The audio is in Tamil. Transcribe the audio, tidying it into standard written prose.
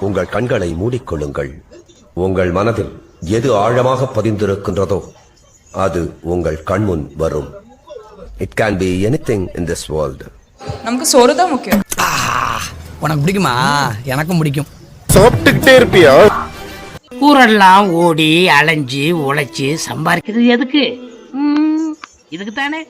உங்கள் கண்களை மூடிக்கொள்ளுங்கள். உங்கள் மனதில் எது ஆழமாக பதிந்திருக்கின்றதோ அது உங்கள் கண்முன் வரும். It can be anything in this world. நமக்கு சோறு தான் முக்கியம். உனக்கு பிடிக்குமா? எனக்கும் பிடிக்கும். சாப்பிட்டுக்கிட்டே இருப்பியா? ஊரெல்லாம் ஓடி அலைஞ்சு உழைச்சு சம்பாதிக்கிறது எதுக்கு? இதுக்கு தானே.